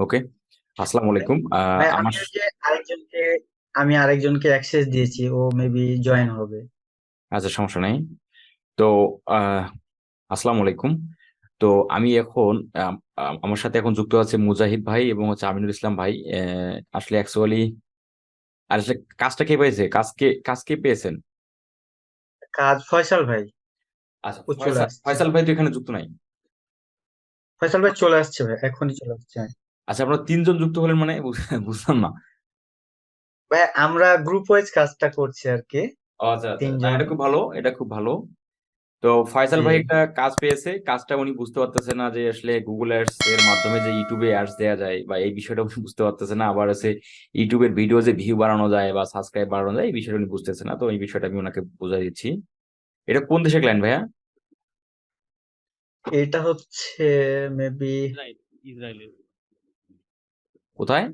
ওকে, আসসালামু আলাইকুম। ভাই আমার আমি আরেকজনকে অ্যাক্সেস দিয়েছি, ও মেবি জয়েন হবে। আচ্ছা, সমস্যা নেই। তো আহ, আসসালামু আলাইকুম। তো আমি এখন আমার সাথে এখন যুক্ত আছে মুজাহিদ ভাই এবং হচ্ছে আমিনুল ইসলাম ভাই। আসলে অ্যাকচুয়ালি আসলে কাজটা কে পেয়েছে, কাজ কে পেয়েছেন? কাজ ফয়সাল ভাই। আচ্ছা, ও চলে ফয়সাল আসছে। ফয়সাল ভাই তো এখানে যুক্ত নাই। ফয়সাল ভাই চলে আসছে ভাই, এখনই চলে আসছে। আচ্ছা, আপনারা তিনজন যুক্ত হলেন মানে বুঝলাম না। ভাই আমরা গ্রুপ ওয়াইজ কাজটা করছি আর কি। ও, আচ্ছা আচ্ছা, না, তিনজন। এটা খুব ভালো, এটা খুব ভালো। তো ফয়সাল জি। ভাই একটা কাজ পেয়েছে, কাজটা উনি বুঝতে পারতেছে না যে আসলে গুগল অ্যাডস এর মাধ্যমে যে ইউটিউবে অ্যাডস দেওয়া যায়, বা এই বিষয়টা উনি বুঝতে পারতেছে না। আবার আছে ইউটিউবের ভিডিও যে ভিউ বাড়ানো যায় বা সাবস্ক্রাইব বাড়ানো যায়, এই বিষয়টা উনি বুঝতেছে না। তো এই বিষয়টা আমি ওনাকে বুঝাই দিচ্ছি। এটা কোন দেশের ক্লায়েন্ট ভাইয়া? এটা হচ্ছে মেবি ইসরায়েল। ইসরায়েলের। কোথায়?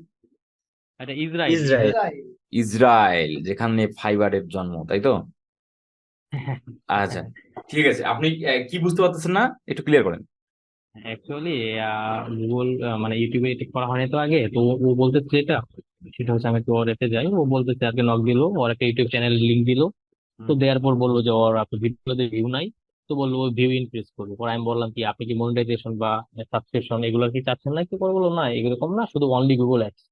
এটা ইসরায়েল ইসরায়েল। ইসরায়েল। ইসরায়েল, যেখানে ফাইবারের জন্ম, তাই তো? আচ্ছা, ঠিক আছে। আপনি কি বুঝতে পারতেছেন না, একটু ক্লিয়ার করেন। অ্যাকচুয়ালি গুগল মানে ইউটিউবে এটা করা হয়নি তো আগে, তো ও বলতেছে যেটা সেটা হচ্ছে আমি তো ওর এতে যাই, ও বলতেছে আজকে নক দিলো, ওর একটা ইউটিউব চ্যানেল লিংক দিলো। তো হুম। দেওয়ার পর বললো যে ওর আপনার ভিডিওতে ভিউ নাই। তো বললো ও ভিউ ইনক্রিজ করবো, পরে আমি বললাম কি আপনি কি মনিটাইজেশন বা সাবস্ক্রিপশন এগুলো কি চাচ্ছেন নাকি? পরে বললো না এরকম না, শুধু only Google ads.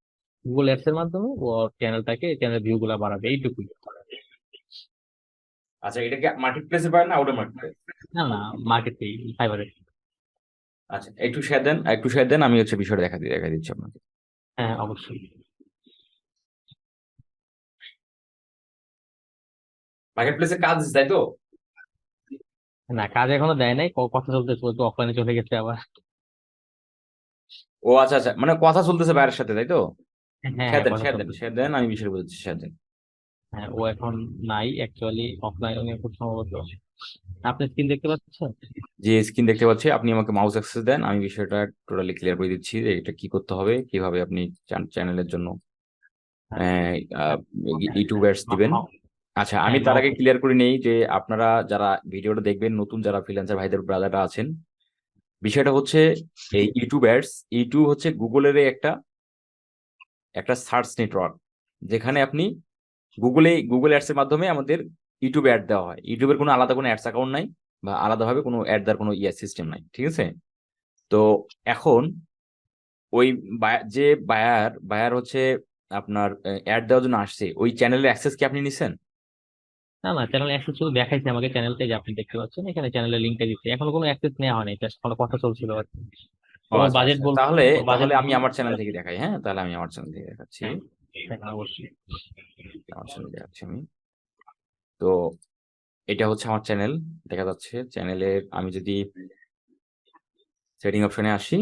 Google ads এর মাধ্যমে ওর চ্যানেল ভিউ গুলা বাড়াবে, এইটুকুই। আচ্ছা, এটা কি মার্কেট প্লেসে পায় না আউটার মার্কেট প্লেস? না না, মার্কেটে, ফাইবারে। আচ্ছা, একটু শেয়ার দেন, একটু শেয়ার দেন, আমি হচ্ছে বিষয়টা দেখা দিচ্ছি আপনাকে। হ্যাঁ অবশ্যই। মার্কেট প্লেসে কাজ দিচ্ছে, তাই তো? না, কাজ এখনো দেয় নাই, কথা চলতেছে, ও তো অফলাইনে চলে গেছে আবার। ও আচ্ছা আচ্ছা, মানে কথা চলতেছে বাইরের সাথে, তাই তো? হ্যাঁ হ্যাঁ, শেয়ার দেন, কথা শেয়ার দেন, চলতেছে। শেয়ার দেন, আমি বিষয়টা বুঝাচ্ছি, শেয়ার দেন। হ্যাঁ, ও এখন নাই অ্যাকচুয়ালি, অফলাইনে খুব সম্ভবত। আপনি স্ক্রিন দেখতে পাচ্ছেন? যে স্ক্রিন দেখতে পাচ্ছি, আপনি আমাকে মাউস অ্যাক্সেস দেন, আমি বিষয়টা টোটালি ক্লিয়ার করে দিচ্ছি যে এটা কি করতে হবে, কিভাবে আপনি চ্যানেলের জন্য হ্যাঁ হ্যাঁ, ইউটিউব অ্যাডস দিবেন। আচ্ছা, আমি হ্যাঁ তার মাউস। আগে ক্লিয়ার করে নেই যে আপনারা যারা ভিডিওটা দেখবেন, নতুন যারা ফ্রিল্যান্সার ভাইদের ব্রাদাররা আছেন, বিষয়টা হচ্ছে এই ইউটিউব অ্যাডস, ইউটিউব হচ্ছে গুগলের একটা একটা সার্চ নেটওয়ার্ক, যেখানে আপনি গুগল অ্যাডস এর মাধ্যমে আমাদের ইউটিউবে অ্যাড দেওয়া হয়। ইউটিউবের কোনো আলাদা কোনো অ্যাডস অ্যাকাউন্ট নাই, বা আলাদাভাবে কোনো অ্যাড দেওয়ার কোনো সিস্টেম নাই, ঠিক আছে? তো এখন ওই যে বায়ার হচ্ছে আপনার অ্যাড দেওয়ার জন্য আসছে, ওই চ্যানেলের অ্যাক্সেস কি আপনি নিছেন? না না, চ্যানেল অ্যাক্সেস শুধু দেখাইছে আমাকে, চ্যানেলটা যে আপনি দেখতে পাচ্ছেন এখানে চ্যানেলের লিঙ্কটা দিচ্ছে, এখনো কোনো অ্যাক্সেস নেওয়া হয়নি, জাস্ট কোনো কথা চলছিল আর কি। ও ওর আচ্ছা বাজেট আচ্ছা, বলবো। তাহলে ওর বাজেট। তাহলে আমি আমার চ্যানেল থেকে দেখাই। হ্যাঁ, তাহলে আমি আমার চ্যানেল থেকে দেখাচ্ছি। হ্যাঁ হ্যাঁ, অবশ্যই। আমার চ্যানেল দেখাচ্ছি আমি। তো এটা হচ্ছে আমার চ্যানেল, দেখা যাচ্ছে চ্যানেলের। আমি যদি সেটিং অপশনে আসি,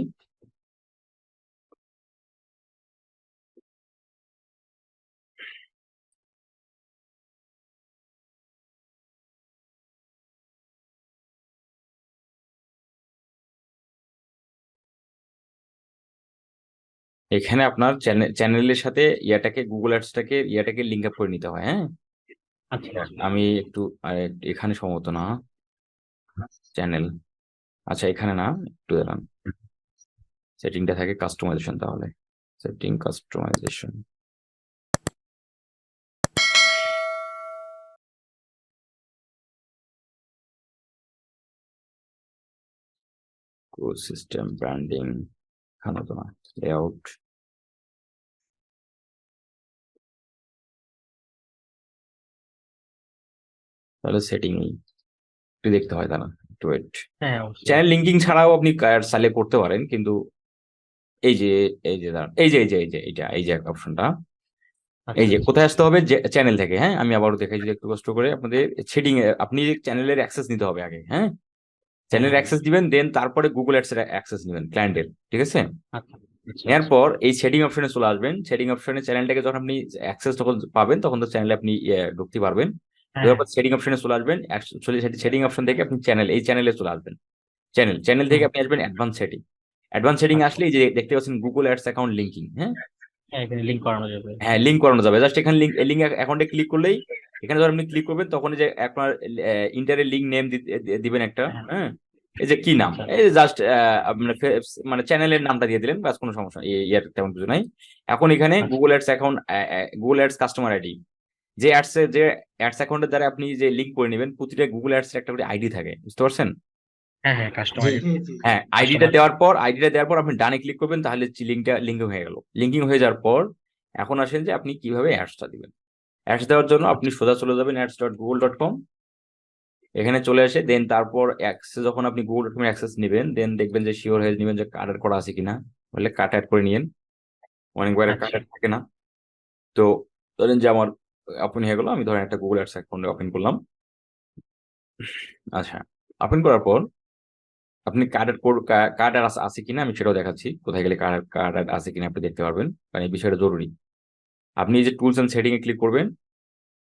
এখানে আপনার চ্যানেলের সাথে গুগল অ্যাডসটাকে লিঙ্ক আপ করে নিতে হয়। হ্যাঁ, আচ্ছা আচ্ছা। আমি একটু এখানে সম্ভবত না, চ্যানেল, আচ্ছা এখানে না, একটু দাঁড়ান। সেটিংটা থাকে কাস্টমাইজেশন, তাহলে setting customization, core system, branding, এখানে তো না, লেআউট, তাহলে সেটিং একটু দেখতে হয়, তারা একটু ওয়েট। হ্যাঁ অবশ্যই। চ্যানেল লিঙ্কিং ছাড়াও আপনি চাইলে করতে পারেন, কিন্তু এই যে এই যে দাঁড়ান, এই যে অপশনটা, এই আচ্ছা যে আচ্ছা। কোথায় আসতে হবে, যে চ্যানেল থেকে। হ্যাঁ, আমি আবারও দেখাই যদি একটু কষ্ট করে আপনাদের। সেটিং এ আপনি চ্যানেলের অ্যাক্সেস নিতে হবে আগে। হ্যাঁ, হ্যাঁ চ্যানেলের হ্যাঁ। অ্যাক্সেস দিবেন, দেন তারপরে গুগল অ্যাডস এর অ্যাক্সেস নেবেন ক্লায়েন্টের, ঠিক আছে? আচ্ছা আচ্ছা আচ্ছা। এরপর এই সেটিং অপশনে চলে আসবেন। সেটিং অপশনে চ্যানেলটাকে যখন আপনি অ্যাক্সেস যখন পাবেন, তখন তো চ্যানেলে আপনি ঢুকতে পারবেন। হ্যাঁ হ্যাঁ। তারপর সেটিং অপশনে চলে আসবেন, চলে সেটিং অপশন থেকে আপনি এই চ্যানেলে চলে আসবেন। চ্যানেল থেকে হুম। আপনি আসবেন অ্যাডভান্স সেটিং। অ্যাডভান্স সেটিং আচ্ছা। আসলে এই যে দেখতে পাচ্ছেন গুগল অ্যাডস অ্যাকাউন্ট লিঙ্কিং। হ্যাঁ, হ্যাঁ, এখানে লিঙ্ক করানো যাবে। হ্যাঁ, লিঙ্ক করানো যাবে। জাস্ট এখানে লিঙ্ক অ্যাকাউন্টে ক্লিক করলেই, এখানে যখন আপনি ক্লিক করবেন তখন এই যে আপনার ইন্টারের লিঙ্ক নেম দিবেন একটা। হ্যাঁ হ্যাঁ, এই যে কি নাম, আচ্ছা এই যে জাস্ট মানে চ্যানেলের নামটা দিয়ে দিলেন, বাস কোনো সমস্যা নেই, ইয়ার তেমন কিছু নাই। এখন এখানে আচ্ছা Google ads account, Google ads customer ID, যে অ্যাডস অ্যাকাউন্টের দ্বারা আপনি যে লিঙ্ক করে নেবেন, প্রতিটা গুগল অ্যাডস একটা করে আইডি থাকে, বুঝতে পারছেন? হ্যাঁ হ্যাঁ জি কাস্টমার হ্যাঁ, কাস্টমার আইডিটা দেওয়ার পর আপনি ডানে ক্লিক করবেন, তাহলে লিঙ্কিং হয়ে গেল। লিঙ্কিং হয়ে যাওয়ার পর এখন আসেন যে আপনি কিভাবে অ্যাডসটা দিবেন। অ্যাডস দেওয়ার জন্য আপনি সোজা চলে যাবেন ads.google.com, এখানে চলে আসে দেন তারপর অ্যাক্সেস, যখন আপনি গুগল.com এর অ্যাক্সেস নেবেন দেন দেখবেন যে শিওর হয়ে নেবেন যে কার্ড অ্যাড করা আছে কিনা, বলে কার্ড অ্যাড করে নিয়েন। অনেকবার কার্ড আচ্ছা অ্যাড থাকে না। তো ধরেন যে আমার ওপেন হয়ে গেল, আমি ধরেন একটা গুগল অ্যাডস অ্যাকাউন্ট ওপেন করলাম। আচ্ছা, ওপেন করার পর আপনি কার্ড আছে কিনা আমি সেটাও দেখাচ্ছি, কোথায় গেলে কার্ড আছে কিনা আপনি দেখতে পারবেন, কারণ এই বিষয়টা জরুরি। আপনি এই যে টুলস এন্ড সেটিং এ ক্লিক করবেন,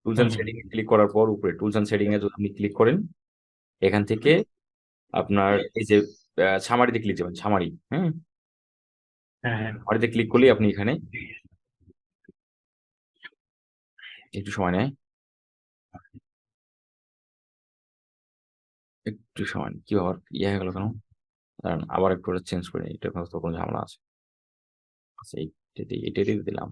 tools hmm and hmm setting এ ক্লিক করার পর উপরে টুলস এন্ড সেটিং এ যদি আপনি ক্লিক করেন, এখান থেকে আপনার এই যে সামারিতে ক্লিক যাবেন, সামারি, হ্যাঁ, হ্যাঁ হ্যাঁ সামারিতে ক্লিক করলেই আপনি এখানে একটু সময় নেয়, একটু সময় কি হওয়ার ইয়ে হয়ে গেল কেন, দাঁড়ান আবার একটু চেঞ্জ করে নিই, এটা হয়তো কোনো ঝামেলা আছে। আচ্ছা, এটাতেই দিলাম।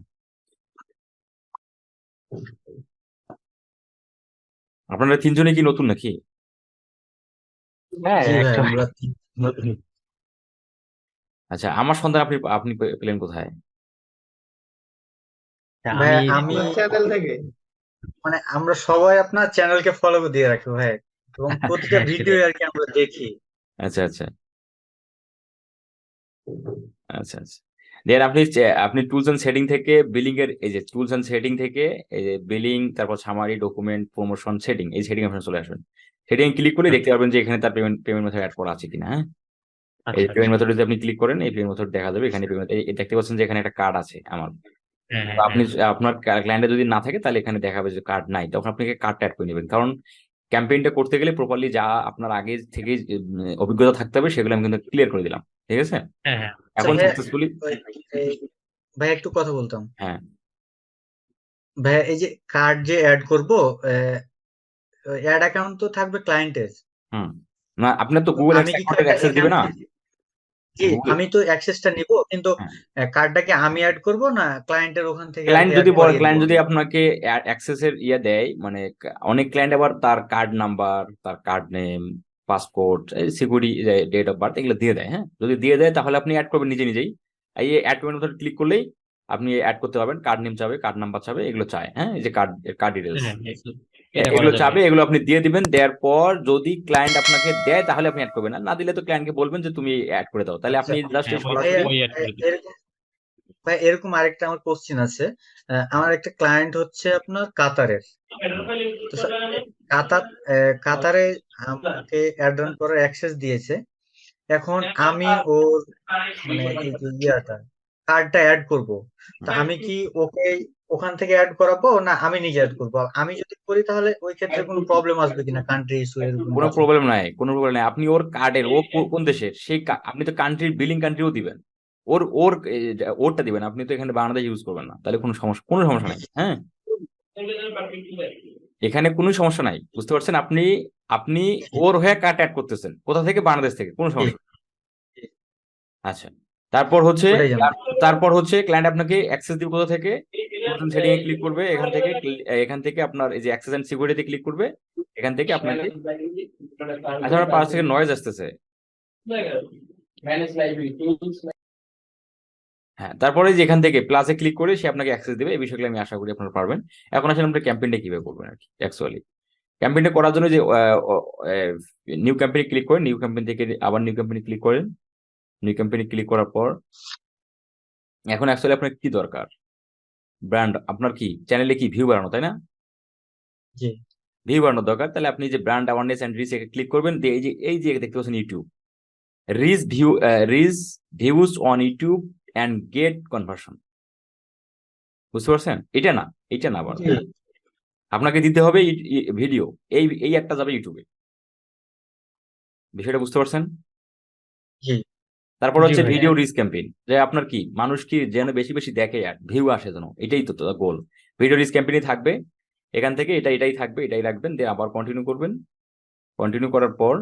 আপনারা তিনজনে কি নতুন নাকি? হ্যাঁ জি ভাই, একটা আমরা নতুন। আচ্ছা, আমার সন্ধান আপনি আপনি পেলেন কোথায়? ভাই আমি আমি চ্যানেল থেকে, মানে আমরা সবাই আপনার চ্যানেলকে ফলো দিয়ে রাখি ভাই, এবং প্রতিটা হ্যাঁ ভিডিও সেটাই আর কি আমরা দেখি। আচ্ছা আচ্ছা আচ্ছা আচ্ছা, দেন আপনি টুলস এন্ড সেটিং থেকে বিলিং এর, এই যে টুলস এন্ড সেটিং থেকে এই যে বিলিং, তারপর সামারি, ডকুমেন্ট, প্রমোশন, সেটিং, এই সেটিং আপনি চলে আসবেন। সেটিং ক্লিক করে দেখতে পারবেন যে এখানে তার পেমেন্ট পেমেন্ট মেথড অ্যাড করা আছে কিনা, হ্যাঁ। এই আচ্ছা পেমেন্ট আচ্ছা মেথড যদি আপনি ক্লিক করেন, এই পেমেন্ট মেথড দেখা যাবে এখানে পেমেন্ট, এই দেখতে পাচ্ছেন যে এখানে একটা কার্ড আছে আমার। হ্যাঁ তো হ্যাঁ আপনি হ্যাঁ আপনার ক্লায়েন্টে যদি না থাকে তাহলে এখানে দেখাবে যে কার্ড নাই, তখন আপনি কার্ডটা অ্যাড করে নেবেন, কারণ ক্যাম্পেইনটা করতে গেলে প্রপারলি যা আপনার আগে থেকে অভিজ্ঞতা থাকতে হবে সেগুলো আমি কিন্তু ক্লিয়ার করে দিলাম, ঠিক আছে। হ্যাঁ হ্যাঁ আচ্ছা এখন ভাই, সাকসেসফুলি, ভাই একটু কথা বলতাম। হ্যাঁ, ভাই এই যে কার্ড যে অ্যাড করব, অ্যাড অ্যাকাউন্ট তো থাকবে ক্লায়েন্টের। হুম, না আপনার তো তো গুগল আমি কি অ্যাকাউন্টের কার্ডটা অ্যাক্সেস এখান দিবে না থেকে, জি গুগল, আমি তো অ্যাক্সেসটা নিব, কিন্তু হ্যাঁ। কার্ডটাকে আমি অ্যাড করব না ক্লায়েন্টের ওখান থেকে আর কি ক্লায়েন্ট অ্যাড যদি বলে, করিয়ে দিব ক্লায়েন্ট যদি আমি? আপনাকে অ্যাক্সেসের ইয়ে দেয়, মানে অনেক ক্লায়েন্ট আবার তার কার্ড নাম্বার, তার card name, passport, security, date of birth এগুলো দিয়ে দেয়, হ্যাঁ। যদি দিয়ে দেয় তাহলে আপনি অ্যাড করবেন নিজে নিজেই। এই অ্যাড পেমেন্ট মেথড ক্লিক করলেই আপনি অ্যাড করতে পারবেন, কার্ড নেম চাবে, কার্ড নাম্বার চাবে, এগুলো চায়, হ্যাঁ, এই যে কার্ড কার্ড ডিটেলস হ্যাঁ এটা করা এগুলো যাবে। চাবে, এগুলো আপনি দিয়ে দিবেন। দেওয়ার পর যদি ক্লায়েন্ট আপনাকে দেয় তাহলে আপনি অ্যাড করবেন, আর না দিলে তো ক্লায়েন্টকে বলবেন যে তুমি অ্যাড করে দাও, তাহলে আচ্ছা আপনি জাস্ট হ্যাঁ ওই সরাসরি, ওই অ্যাড করে দিই। এরকম, ভাই এরকম আরেকটা আমার কোশ্চিন আছে। হ্যাঁ, আমার একটা ক্লায়েন্ট হচ্ছে আপনার কাতারের। হুম, তো কাতার, কাতারে আমাকে অ্যাড অন করার অ্যাক্সেস দিয়েছে। এখন আমি ওর, মানে এই যে ইয়াটা, কার্ডটা অ্যাড করব, তা হুম। আমি কি ওকে ওখান থেকে অ্যাড করাবো না আমি নিজে অ্যাড করবো? আমি যদি করি তাহলে ওই ক্ষেত্রে কোনো প্রবলেম আসবে কিনা, কান্ট্রি ইস্যু এরকম কোনো কিছু? প্রবলেম নাই, কোনো প্রবলেম নাই। আপনি ওর কার্ডের, ও কোন দেশের সেই আপনি তো কান্ট্রির বিলিং কান্ট্রিও দিবেন, ওর ওর ওরটা দিবেন, আপনি তো এখানে বাংলাদেশ ইউজ করবেন না, তাহলে কোনো সমস্যা নাই, হ্যাঁ। এখানে কোনো সমস্যা নাই, বুঝতে পারছেন? আপনি আপনি ওর হয়ে কার্ড অ্যাড করতেছেন কোথা থেকে, বাংলাদেশ থেকে, কোনো জি, সমস্যা নেই। জি, আচ্ছা, তারপর হচ্ছে ওটাই জানবো। তারপর হচ্ছে ক্লায়েন্ট আপনাকে অ্যাক্সেস দিবে কোথা থেকে, টুলস সেটিং এ ক্লিক করবে, এখান থেকে আপনার এই যে অ্যাক্সেস এন্ড সিকিউরিটি ক্লিক করবে, এখান থেকে আপনাকে, আচ্ছা আমার পাশ থেকে নয়েজ আসতেছে, হ্যাঁ। তারপরে যে এখান থেকে প্লাসে ক্লিক করে সে আপনাকে অ্যাক্সেস দেবে, এই বিষয়গুলো আমি আশা করি আপনারা পারবেন। এখন আসলে আমরা ক্যাম্পেইনটা কিভাবে করবেন আর কি, অ্যাকচুয়ালি ক্যাম্পেইনটা করার জন্য যে নিউ ক্যাম্পেইনে ক্লিক করেন, নিউ ক্যাম্পেইন থেকে আবার নিউ ক্যাম্পেইনে ক্লিক করেন, নিউ ক্যাম্পেইনে ক্লিক করার পর এখন অ্যাকচুয়ালি আপনার কি দরকার, ব্র্যান্ড, আপনার কি চ্যানেলে কি ভিউ বাড়ানো, তাই না? জি, ভিউ বাড়ানোর দরকার, তাহলে আপনি যে brand awareness and reach click করবেন, দিয়ে এই যে দেখতে পাচ্ছেন YouTube reach views on YouTube and get conversion, বুঝতে পারছেন? এটা না আবার জি, আপনাকে দিতে হবে ভিডিও, এই একটা যাবে ইউটিউবে, বিষয়টা বুঝতে পারছেন? জি, তারপর জি হচ্ছে ভাই ভিডিও রিচ ক্যাম্পেইন, যে আপনার কি মানুষ কি যেন বেশি বেশি দেখে আর ভিউ আসে যেন, এটাই তো গোল। ভিডিও রিচ ক্যাম্পেইনই থাকবে, এখান থেকে এটাই থাকবে, এটাই রাখবেন, দিয়ে আবার কন্টিনিউ করবেন। কন্টিনিউ করার পর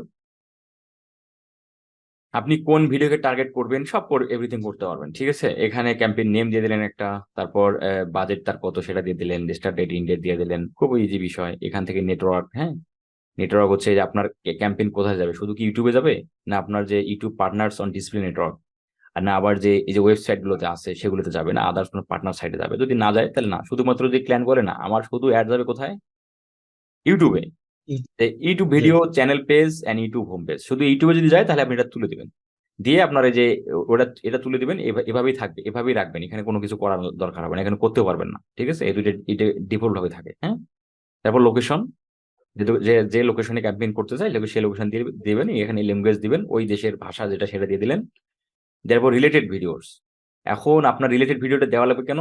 আপনি কোন ভিডিওকে টার্গেট করবেন সব এভরিথিং করতে পারবেন, ঠিক আছে। এখানে ক্যাম্পেইন নেম দিয়ে দিলেন একটা, তারপর বাজেট তার কত সেটা দিয়ে দিলেন, স্টার্ট ডেট ইন্ড ডেট দিয়ে দিলেন, খুব ইজি বিষয়। এখান থেকে নেটওয়ার্ক, হ্যাঁ, নেটওয়ার্ক হচ্ছে যে আপনার ক্যাম্পেইন কোথায় যাবে, শুধু কি ইউটিউবে যাবে, না আপনার যে YouTube partners on display network, আর না আবার যে এই যে ওয়েবসাইট গুলোতে আছে সেগুলোতে যাবে, না আদার্স কোনো পার্টনার সাইটে যাবে। যদি না যায় তাহলে না, শুধুমাত্র যদি ক্ল্যান করে না আমার শুধু অ্যাড যাবে কোথায়, ইউটিউবে। ই- ইউটিউব জি video channel page and YouTube home page, শুধু ইউটিউবে যদি যায় তাহলে আপনি এটা তুলে দিবেন, দিয়ে আপনার এই যে ওটা এটা তুলে দিবেন, এভাবেই থাকবে, এভাবেই রাখবেন, এখানে কোনো কিছু করার দরকার হবে না, এখানে করতেও পারবেন না, ঠিক আছে। এই দুইটা এটা ডিফল্ট ভাবে থাকে, হ্যাঁ। তারপর লোকেশন, যে যে লোকেশনে ক্যাম্পেইন করতে চাই সেই লোকেশন দিয়ে দিবেন, এখানে ল্যাঙ্গুয়েজ দিবেন, ওই দেশের ভাষা যেটা সেটা দিয়ে দিলেন। তারপর রিলেটেড ভিডিওস, এখন আপনার রিলেটেড ভিডিওটা দেওয়া লাগবে কেন,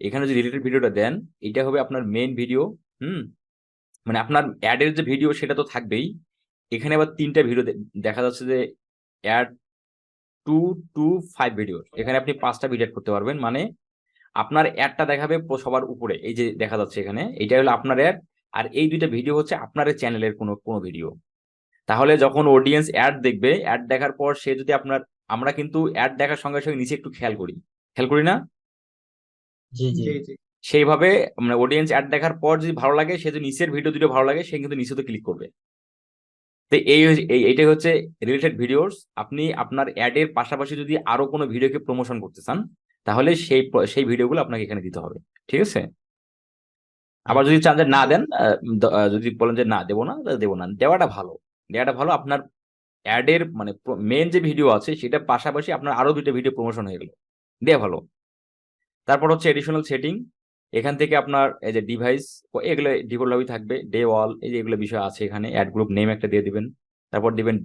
এখানে যে রিলেটেড ভিডিওটা দেন এটা হবে আপনার মেইন ভিডিও। হুম, মানে আপনার অ্যাডের যে ভিডিও সেটা তো থাকবেই, এখানে আবার তিনটা ভিডিও দেখা যাচ্ছে যে অ্যাড 2 to 5 ভিডিও, এখানে আপনি 5টা ভিডিও add করতে পারবেন। মানে আপনার অ্যাডটা দেখাবে সবার উপরে, এই যে দেখা যাচ্ছে এখানে, এটা হলো আপনার অ্যাড, আর এই দুইটা ভিডিও হচ্ছে আপনার চ্যানেলের কোনো কোনো ভিডিও। তাহলে যখন অডিয়েন্স অ্যাড দেখবে, অ্যাড দেখার পর সে যদি আপনার, আমরা কিন্তু অ্যাড দেখার সঙ্গে সঙ্গে নিচে একটু খেয়াল করি না, জি জি সেইভাবে মানে অডিয়েন্স অ্যাড দেখার পর যদি ভালো লাগে, সে যদি নিচের ভিডিও দুটো ভালো লাগে সে কিন্তু নিচে তো ক্লিক করবে। তো এইটাই হচ্ছে রিলেটেড ভিডিওস। আপনি আপনার অ্যাড এর পাশাপাশি যদি আরো কোনো ভিডিওকে প্রমোশন করতে চান, তাহলে সেই ভিডিওগুলো আপনাকে এখানে দিতে হবে, ঠিক আছে। আবার যদি চান যে না দেন, যদি বলেন যে না দেবো না, তাহলে দেবো না, দেওয়াটা ভালো। আপনার অ্যাড এর মানে মেন যে ভিডিও আছে সেটা পাশাপাশি আপনার আরো দুইটা ভিডিও প্রমোশন হয়ে গেল, দেওয়া ভালো। তারপর হচ্ছে এডিশনাল সেটিং, এখান থেকে আপনার এই যে ডিভাইস, এগুলো ডিফল্ট ভাবেই থাকবে, ডে ওয়াল, এই যে এগুলো বিষয় আছে এখানে। অ্যাড গ্রুপ নেম একটা দিয়ে দিবেন, তারপর দিবেন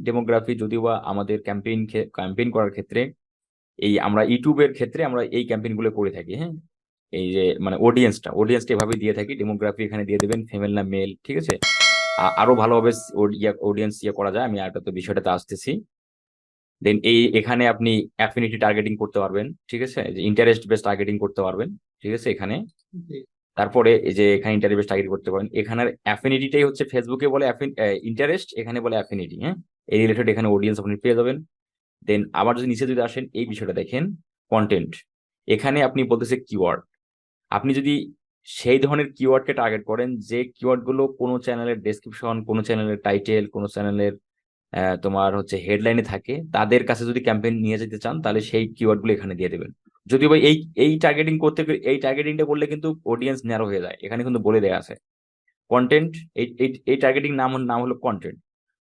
ডেমোগ্রাফি যদিও বা আমাদের ক্যাম্পেইন করার ক্ষেত্রে, এই আমরা ইউটিউবের ক্ষেত্রে আমরা এই ক্যাম্পেইন গুলো করে থাকি, হ্যাঁ। এই যে মানে অডিয়েন্সটা এভাবে দিয়ে থাকি, ডেমোগ্রাফি এখানে দিয়ে দিবেন, ফিমেল না মেল, ঠিক আছে। আরো ভালোভাবে অডিয়েন্স করা যায়, আমি আর তো বিষয়টাতে আসতেছি। দেন এখানে আপনি অ্যাফিনিটি টার্গেটিং করতে পারবেন, ঠিক আছে, যে ইন্টারেস্ট বেস টার্গেটিং করতে পারবেন, ঠিক আছে এখানে। তারপরে এই যে এখানে ইন্টারেস্ট বেস টার্গেট করতে পারেন, এখানে অ্যাফিনিটিটাই হচ্ছে ফেসবুকে বলে ইন্টারেস্ট, এখানে বলে অ্যাফিনিটি, হ্যাঁ। এই রিলেটেড এখানে অডিয়েন্স আপনি পেয়ে যাবেন। দেন আবার যদি নিচে যদি আসেন, এই বিষয়টা দেখেন, কন্টেন্ট, এখানে আপনি বলতেছে কিওয়ার্ড। আপনি যদি সেই ধরনের কিওয়ার্ডকে টার্গেট করেন যে কিওয়ার্ড গুলো কোনো চ্যানেলের ডেসক্রিপশন, কোনো চ্যানেলের টাইটেল, কোনো চ্যানেলের তোমার হচ্ছে হেডলাইনে থাকে, তাদের কাছে যদি ক্যাম্পেইন নিয়ে যেতে চান তাহলে সেই কিওয়ার্ড গুলো এখানে দিয়ে দেবেন। যদিও বা এই টার্গেটিং এই টার্গেটিংটা করলে কিন্তু অডিয়েন্স ন্যারো হয়ে যায়, এখানে কিন্তু বলে দেওয়া আছে কন্টেন্ট। এই টার্গেটিং নাম হলো content.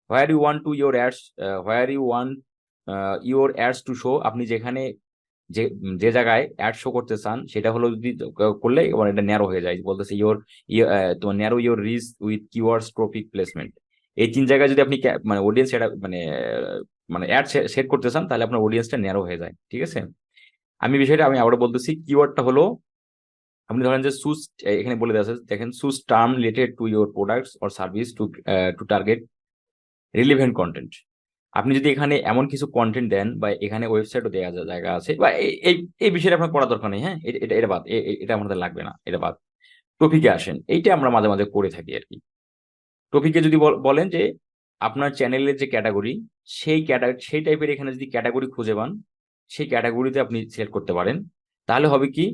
Where you want to your ads, where you want your ads to show, আপনি যেখানে যে যে জায়গায় অ্যাড শো করতে চান সেটা হলো যদি করলে এবার এটা ন্যারো হয়ে যায়, বলতেছে তোমার narrow your rich with keywords topic placement. এই তিন জায়গায় যদি আপনি মানে অডিয়েন্স এটা মানে অ্যাড সেট করতে চান তাহলে আপনার অডিয়েন্সটা ন্যারো হয়ে যায়, ঠিক আছে। আমি আবার বলতেছি, কিওয়ার্ডটা হলো, আপনি ধরেন যে সুস, এখানে বলে দেওয়া আছে দেখেন, সুস term related to your products or service to target relevant content. আপনি যদি এখানে এমন কিছু কন্টেন্ট দেন, বা এখানে ওয়েবসাইটও দেওয়া জায়গা আছে, বা এই বিষয়টা আপনার পড়ার দরকার নেই, হ্যাঁ। এটা এটা বাদ, এটা আমাদের লাগবে না, এটা বাদ। টপিকে আসেন, এইটা আমরা মাঝে মাঝে করে থাকি আর কি। টপিকে যদি বলেন যে আপনার চ্যানেলের যে ক্যাটাগরি, সেই টাইপের এখানে যদি ক্যাটাগরি খুঁজে পান, সেই ক্যাটাগরিতে আপনি সিলেক্ট করতে পারেন। তাহলে হবে কি,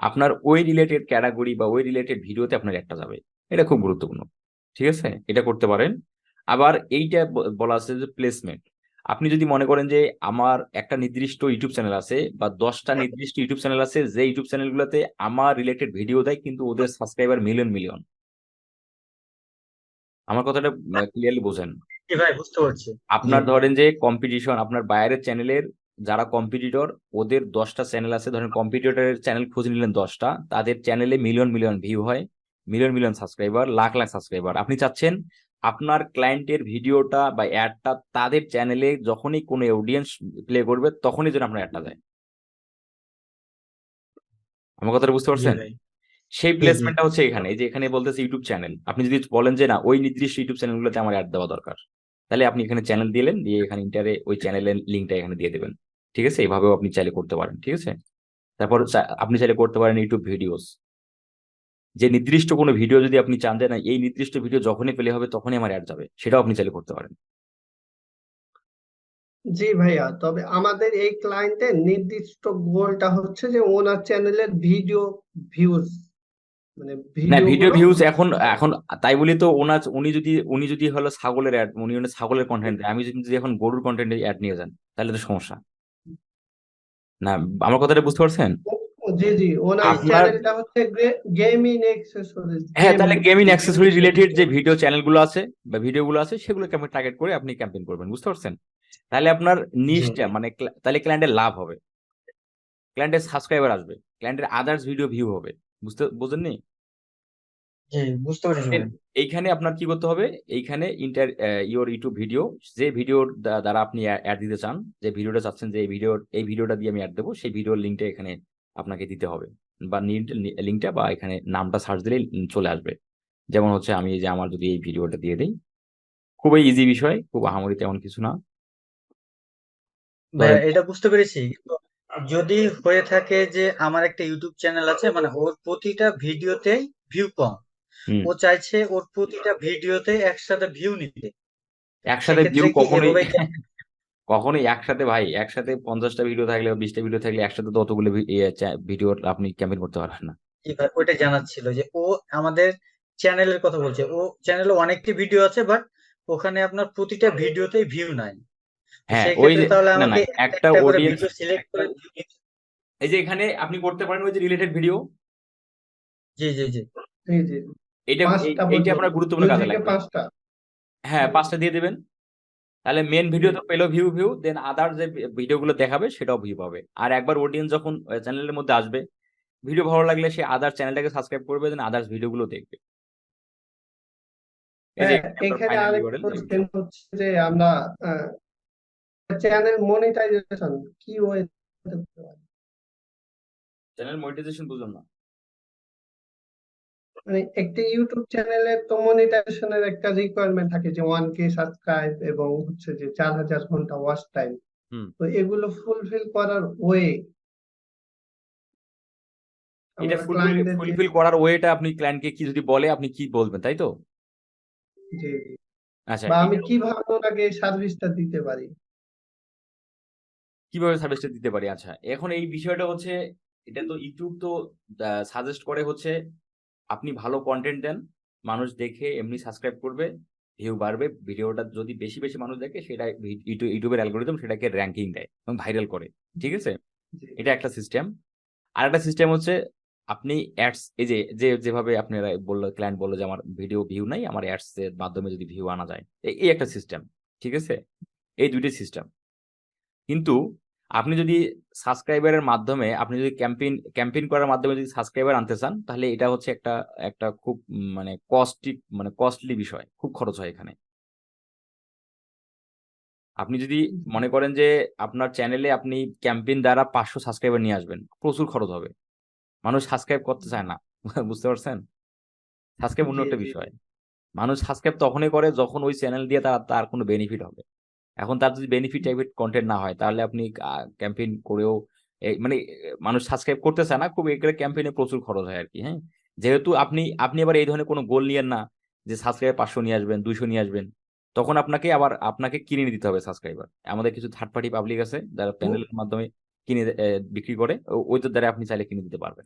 আপনার ওই রিলেটেড ক্যাটাগরি বা ওই রিলেটেড ভিডিওতে আপনার একটা যাবে। এটা খুব গুরুত্বপূর্ণ, ঠিক আছে, এটা করতে পারেন। আবার এইটা বলা আছে যে প্লেসমেন্ট, আপনি যদি মনে করেন যে আমার একটা নির্দিষ্ট ইউটিউব চ্যানেল আছে বা 10টা নির্দিষ্ট ইউটিউব চ্যানেল আছে, যে ইউটিউব চ্যানেলগুলোতে আমার রিলেটেড ভিডিও দেয় কিন্তু ওদের সাবস্ক্রাইবার মিলিয়ন মিলিয়ন, আমার কথাটা ক্লিয়ারলি বোঝেন। জি ভাই, বুঝতে পারছি। জি আপনার ধরেন যে কম্পিটিশন, আপনার বাইরের চ্যানেলের যারা কম্পিটিটর, ওদের 10টা চ্যানেল আছে, ধরেন কম্পিটিটরের চ্যানেল খুঁজে নিলেন 10টা, তাদের চ্যানেলে মিলিয়ন মিলিয়ন ভিউ হয়, million million subscriber, lakh lakh subscriber. আপনি চাচ্ছেন আপনার ক্লায়েন্টের ভিডিওটা বা অ্যাডটা তাদের চ্যানেলে যখনই কোনো অডিয়েন্স প্লে করবে তখনই যেন আপনার অ্যাডটা যায়। আমার কথাটা বুঝতে জি পারছেন? ভাই। সেই জি জি প্লেসমেন্টটা হচ্ছে এখানে, এই যে এখানে বলতেছে ইউটিউব চ্যানেল, আপনি যদি বলেন যে না ওই নির্দিষ্ট ইউটিউব চ্যানেলগুলোতে আমার অ্যাড দেওয়া দরকার, তাহলে আপনি এখানে চ্যানেল দিলেন, দিয়ে এখানে ইন্টারে ওই চ্যানেলের লিঙ্কটা এখানে দিয়ে দেবেন, ঠিক আছে। এইভাবেও আপনি চাইলে করতে পারেন, ঠিক আছে। তারপর আপনি চাইলে করতে পারেন ইউটিউব ভিডিওস, যে নির্দিষ্ট কোনো ভিডিও যদি আপনি চান যে না এই নির্দিষ্ট ভিডিও যখনই প্লে হবে তখনই আমার অ্যাড যাবে, সেটাও আপনি চাইলে করতে পারেন। জি ভাইয়া, তবে আমাদের এই ক্লায়েন্টের নির্দিষ্ট গোলটা হচ্ছে যে ওনার চ্যানেলের ভিডিও ভিউজ, মানে না, ভিডিও ভিডিও গুলো ভিউজ এখন এখন তাই বলি তো উনি যদি হলো ছাগলের অ্যাড, উনি ছাগলের কন্টেন্ট দেয়, আমি যদি এখন গরুর কন্টেন্ট অ্যাড নিয়ে যান তাহলে তো সমস্যা না। আমার কথাটা বুঝতে পারছেন? জি জি, ওনার আপনার চ্যানেলটা হচ্ছে গেমিং অ্যাক্সেসরিজ, হ্যাঁ, গেম তাহলে gaming review accessory channel. Related যে ভিডিও চ্যানেলগুলো আছে বা ভিডিওগুলো আছে সেগুলোকে আপনি টার্গেট করে আপনি ক্যাম্পেইন করবেন, বুঝতে পারছেন? তাহলে আপনার জি নিশটা মানে তাহলে ক্লায়েন্টের লাভ হবে, ক্লায়েন্টের সাবস্ক্রাইবার আসবে, ক্লায়েন্টের আদার্স ভিডিও ভিউ হবে, বুঝেননি? জি, বুঝতে পেরেছি ভাই। এইখানে আপনার কি করতে হবে, এইখানে ইওর ইউটিউব ভিডিও, যে ভিডিওর দ্বারা আপনি অ্যাড দিতে চান, যে ভিডিওটা চাচ্ছেন যে এই ভিডিওটা দিয়ে আমি অ্যাড দেবো, সেই ভিডিওর লিঙ্কটা এখানে আপনাকে দিতে হবে, বা লিঙ্কটা বা এখানে নামটা সার্চ দিলেই চলে আসবে। যেমন হচ্ছে আমি এই যে আমার যদি এই ভিডিওটা দিয়ে দিই, খুবই ইজি বিষয়, খুব আহামরি তেমন কিছু না। ভাইয়া ধরেন এটা বুঝতে পেরেছি, কিন্তু যদি হয়ে থাকে যে আমার একটা ইউটিউব চ্যানেল আছে, মানে ওর প্রতিটা ভিডিওতেই ভিউ কম, হুম ও চাইছে ওর প্রতিটা ভিডিওতে একসাথে ভিউ নিতে, একসাথে ভিউ সেক্ষেত্রে কি কখনোই এভাবে কখনোই একসাথে ভাই, একসাথে 50টা ভিডিও থাকলে বা 20টা ভিডিও থাকলে একসাথে তো অতগুলো ভিডিও আপনি ক্যাম্পেইন করতে পারবেন না। কি ভাই, ওইটা জানার ছিল যে ও আমাদের চ্যানেলের কথা বলছে, ও চ্যানেলে অনেকটি ভিডিও আছে, বাট ওখানে আপনার প্রতিটা ভিডিওতেই ভিউ নাই। তো হ্যাঁ সেই ওই ক্ষেত্রে যে, তাহলে না না, আমাকে একটা একটা একটা করে অডিয়েন্স, ভিডিও সিলেক্ট করে view নিতে। এই যে এখানে আপনি করতে পারেন ওই যে রিলেটেড ভিডিও, জি জি জি। জি জি, এইটা 5টা এইটা পর্যন্ত, আপনার গুরুত্বপূর্ণ 2 কাজে থেকে লাগবে। 5টা। হ্যাঁ, 5টা দিয়ে দেবেন, তাহলে মেন জি ভিডিও তো পেলো ভিউ ভিউ, দেন আদার যে ভিডিওগুলো দেখাবে সেটাও ভিউ পাবে। আর একবার অডিয়েন্স যখন চ্যানেলের মধ্যে আসবে, ভিডিও ভালো লাগলে সে আদার চ্যানেলটাকে সাবস্ক্রাইব করবে, দেন আদার্স ভিডিওগুলো দেখবে। এই যে হ্যাঁ, এখানে আপনার এখানে ফাইনাল আরেক ইউআরএল এই কোশ্চেন হচ্ছে যে আমরা চ্যানেল মনিটাইজেশন কি ওয়ে করতে পারি? চ্যানেল মনিটাইজেশন বুঝলাম না। মানে একটা ইউটিউব চ্যানেলের তো মনিটাইজেশনের একটা রিকোয়ারমেন্ট থাকে যে 1K সাবস্ক্রাইব এবং হচ্ছে যে 4000 ঘন্টা ওয়াচ টাইম। হুম তো এগুলো ফুলফিল করার ওয়ে এটা আমরা ক্লায়েন্টদেরকে। ফুলফিল করার ওয়েটা আপনি ক্লায়েন্টকে কি যদি বলে আপনি কি বলবেন, তাই তো? জি জি, আচ্ছা, বা আমি কিভাবে ওনাকে সার্ভিসটা দিতে পারি? কিভাবে সার্ভিসটা দিতে পারি? আচ্ছা, এখন এই বিষয়টা হচ্ছে, এটা তো ইউটিউব তো সাজেস্ট করে হচ্ছে আপনি ভালো কন্টেন্ট দেন, মানুষ দেখে এমনি সাবস্ক্রাইব করবে, ভিউ বাড়বে, ভিডিওটা যদি বেশি বেশি মানুষ দেখে সেটা ইউটিউবের অ্যালগোরিদম সেটাকে র্যাঙ্কিং দেয় এবং ভাইরাল করে, ঠিক আছে? জি এটা একটা সিস্টেম। আর একটা সিস্টেম হচ্ছে আপনি অ্যাডস, এই যে যেভাবে আপনারা বললো, ক্লায়েন্ট বললো যে আমার ভিডিও ভিউ নাই, আমার অ্যাডস এর মাধ্যমে যদি ভিউ আনা যায়, এই একটা সিস্টেম, ঠিক আছে? এই দুইটাই সিস্টেম। কিন্তু আপনি যদি সাবস্ক্রাইবারের মাধ্যমে, আপনি যদি ক্যাম্পেইন করার মাধ্যমে যদি সাবস্ক্রাইবার আনতে চান, তাহলে এটা হচ্ছে একটা একটা খুব মানে কস্টলি বিষয়, খুব খরচ হয় এখানে। আপনি যদি মনে করেন যে আপনার চ্যানেলে আপনি ক্যাম্পেইন দ্বারা 500 সাবস্ক্রাইবার নিয়ে আসবেন, প্রচুর খরচ হবে, মানুষ সাবস্ক্রাইব করতে চায় না। বুঝতে পারছেন? সাবস্ক্রাইব অন্য জি একটা জি বিষয়। মানুষ সাবস্ক্রাইব তখনই করে যখন ওই চ্যানেল দিয়ে তার কোনো বেনিফিট হবে। এখন তার যদি বেনিফিট টাইপের কন্টেন্ট না হয়, তাহলে আপনি ক্যাম্পেইন করেও মানে মানুষ সাবস্ক্রাইব করতে চায় না, খুব এগুলো ক্যাম্পেইনে প্রচুর খরচ হয় আর কি। হ্যাঁ, যেহেতু আপনি আপনি আবার এই ধরনের কোনো গোল নিয়েন না যে সাবস্ক্রাইবার 500 নিয়ে আসবেন, 200 নিয়ে আসবেন, তখন আপনাকে কিনে দিতে হবে সাবস্ক্রাইবার। আমাদের কিছু থার্ড পার্টি পাবলিক আছে যারা প্যানেলের মাধ্যমে কিনে বিক্রি করে, ওইটার দ্বারা আপনি চাইলে কিনে দিতে পারবেন।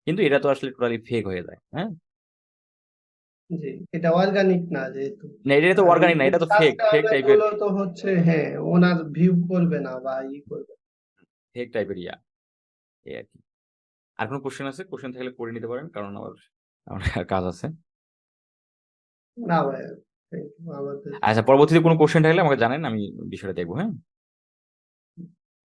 কিন্তু এটা তো আসলে টোটালি ফেক হয়ে যায়। হ্যাঁ, জি, এটা অর্গানিক না যেহেতু। না, এটা তো আর ওই অর্গানিক না, এটা তো ফেক ফেক সাবস্ক্রাইবার টাইপের, গুলো তো হচ্ছে, হ্যাঁ, ওনার ভিউ করবে না বা করবে না। ফেক টাইপের এই আর কি। আর কোনো কোশ্চেন আছে? কোশ্চেন থাকলে করে নিতে পারেন, কারণ আমার কাজ আছে। না ভাই, thank you, আমাদের আচ্ছা, পরবর্তীতে কোনো কোশ্চেন থাকলে আমাকে জানেন, আমি বিষয়টা দেখবো। হ্যাঁ।